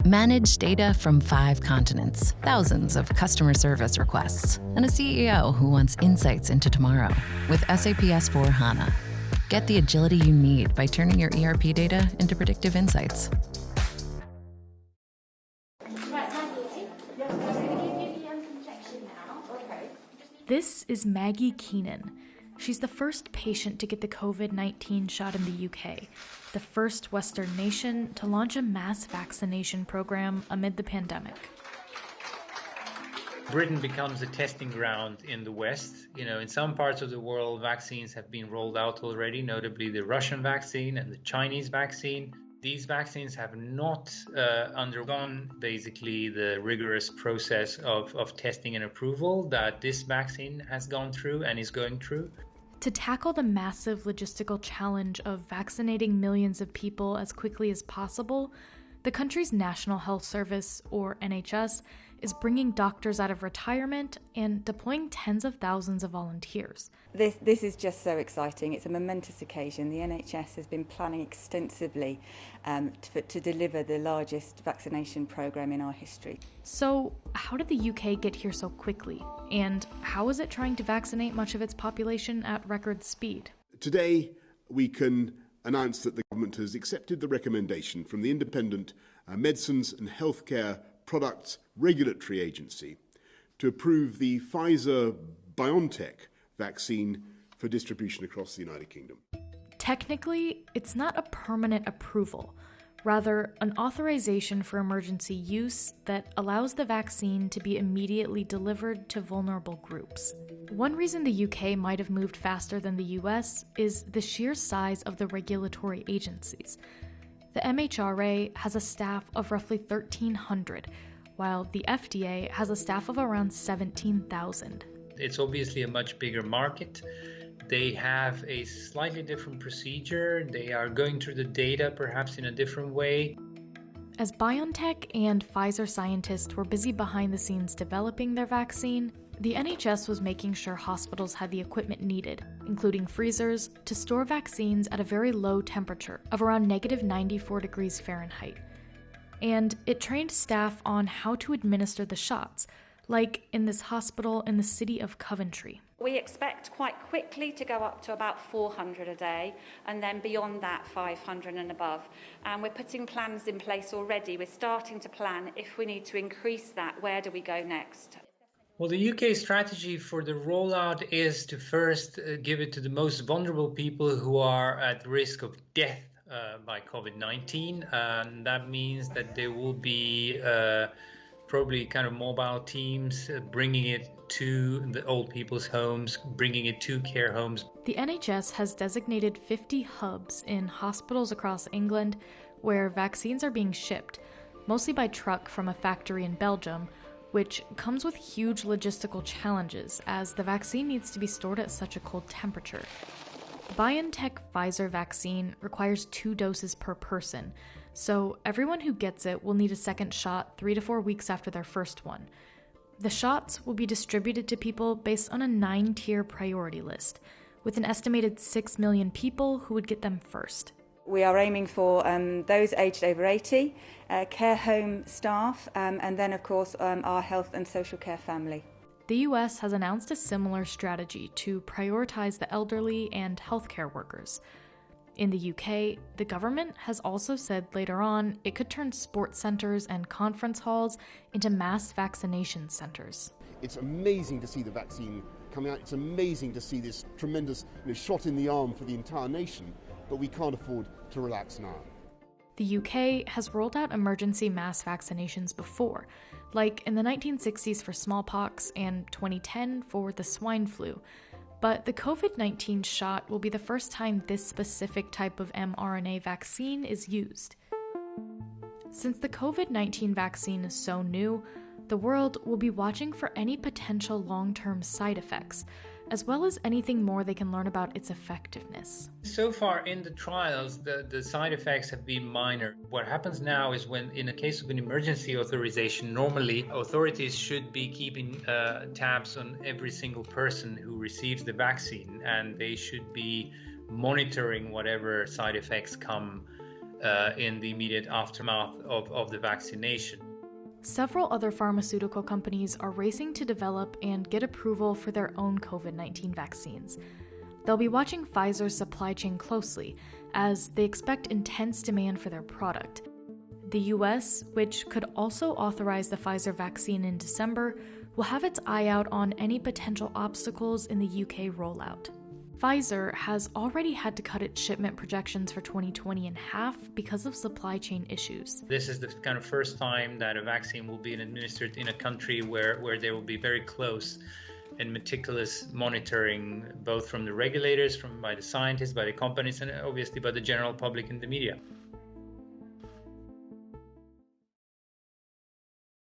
Manage data from 5 continents, thousands of customer service requests, and a CEO who wants insights into tomorrow. With SAP S/4HANA, get the agility you need by turning your ERP data into predictive insights. This is Maggie Keenan. She's the first patient to get the COVID-19 shot in the UK, the first Western nation to launch a mass vaccination program amid the pandemic. Britain becomes a testing ground in the West. In some parts of the world, vaccines have been rolled out already, notably the Russian vaccine and the Chinese vaccine. These vaccines have not undergone basically the rigorous process of testing and approval that this vaccine has gone through and is going through. To tackle the massive logistical challenge of vaccinating millions of people as quickly as possible, the country's National Health Service, or NHS, is bringing doctors out of retirement and deploying tens of thousands of volunteers. This is just so exciting. It's a momentous occasion. The NHS has been planning extensively to deliver the largest vaccination programme in our history. So, how did the UK get here so quickly? And how is it trying to vaccinate much of its population at record speed? Today, we can announce that the government has accepted the recommendation from the Independent Medicines and Healthcare Products Regulatory Agency to approve the Pfizer-BioNTech vaccine for distribution across the United Kingdom. Technically, it's not a permanent approval, rather an authorization for emergency use that allows the vaccine to be immediately delivered to vulnerable groups. One reason the UK might have moved faster than the US is the sheer size of the regulatory agencies. The MHRA has a staff of roughly 1,300, while the FDA has a staff of around 17,000. It's obviously a much bigger market. They have a slightly different procedure. They are going through the data perhaps in a different way. As BioNTech and Pfizer scientists were busy behind the scenes developing their vaccine, the NHS was making sure hospitals had the equipment needed, including freezers, to store vaccines at a very low temperature of around negative 94 degrees Fahrenheit. And it trained staff on how to administer the shots, like in this hospital in the city of Coventry. We expect quite quickly to go up to about 400 a day, and then beyond that 500 and above. And we're putting plans in place already. We're starting to plan if we need to increase that, where do we go next? Well, the UK strategy for the rollout is to first give it to the most vulnerable people who are at risk of death by COVID-19. And that means that there will be probably kind of mobile teams bringing it to the old people's homes, bringing it to care homes. The NHS has designated 50 hubs in hospitals across England where vaccines are being shipped, mostly by truck from a factory in Belgium, which comes with huge logistical challenges as the vaccine needs to be stored at such a cold temperature. The BioNTech Pfizer vaccine requires 2 doses per person, so everyone who gets it will need a second shot 3 to 4 weeks after their first one. The shots will be distributed to people based on a 9-tier priority list, with an estimated 6 million people who would get them first. We are aiming for those aged over 80, care home staff, and then, of course, our health and social care family. The US has announced a similar strategy to prioritize the elderly and healthcare workers. In the UK, the government has also said later on it could turn sports centres and conference halls into mass vaccination centres. It's amazing to see the vaccine coming out. It's amazing to see this tremendous shot in the arm for the entire nation, but we can't afford to relax now. The UK has rolled out emergency mass vaccinations before, like in the 1960s for smallpox and 2010 for the swine flu. But the COVID-19 shot will be the first time this specific type of mRNA vaccine is used. Since the COVID-19 vaccine is so new, the world will be watching for any potential long-term side effects, as well as anything more they can learn about its effectiveness. So far in the trials, the side effects have been minor. What happens now is when, in a case of an emergency authorization, normally authorities should be keeping tabs on every single person who receives the vaccine, and they should be monitoring whatever side effects come in the immediate aftermath of the vaccination. Several other pharmaceutical companies are racing to develop and get approval for their own COVID-19 vaccines. They'll be watching Pfizer's supply chain closely, as they expect intense demand for their product. The US, which could also authorize the Pfizer vaccine in December, will have its eye out on any potential obstacles in the UK rollout. Pfizer has already had to cut its shipment projections for 2020 in half because of supply chain issues. This is the kind of first time that a vaccine will be administered in a country where there will be very close and meticulous monitoring, both from the regulators, by the scientists, by the companies, and obviously by the general public and the media.